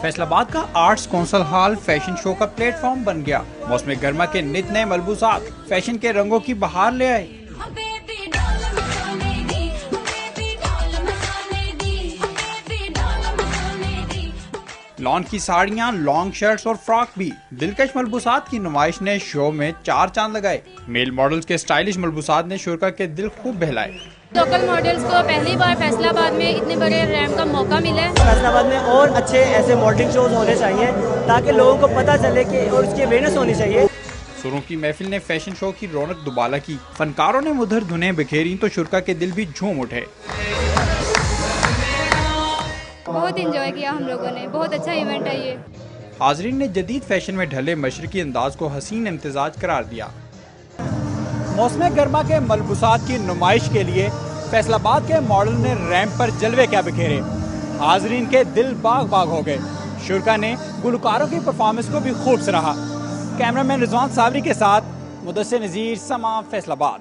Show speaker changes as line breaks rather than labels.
फैसलाबाद का arts council hall fashion show का platform बन गया। मौसम गर्मा के नित नए मलबूसात फैशन के रंगों की बहार ले आए। लॉन की साड़ियाँ, लॉन्ग शर्ट्स और फ्रॉक भी दिलकश मलबूसात की नुमाइश ने शो में चार चांद लगाए। मेल मॉडल्स के स्टाइलिश मलबूसात ने शुरा के दिल खूब बहलाए।
लोकल मॉडल्स को पहली बार फैसलाबाद में इतने बड़े रैंप का मौका मिला है।
फैसलाबाद में और अच्छे ऐसे मॉडलिंग शोज होने चाहिए ताकि लोगों को पता चले कि और उसकी अवेयरनेस होनी चाहिए।
सुरों की महफिल ने फैशन शो की रौनक दुबाला की। फनकारों ने मुधर धुनें बिखेरी तो शुरा के दिल भी झूम उठे।
बहुत इंजॉय किया हम लोगों ने, बहुत अच्छा इवेंट है ये।
हाजरीन ने जदीद फैशन में ढले मशरकी अंदाज को हसीन इम्तिजाज करार दिया। मौसम गर्मा के मलबूसात की नुमाइश के लिए फैसलाबाद के मॉडल ने रैंप पर जलवे क्या बिखेरे। हाजरीन के दिल बाग बाग हो गए। शुरा ने गुलकारों की परफॉर्मेंस को भी खूब सराहा। कैमरामैन रिजवान सावरी के साथ मुदस्सिर नज़ीर, समा, फैसलाबाद।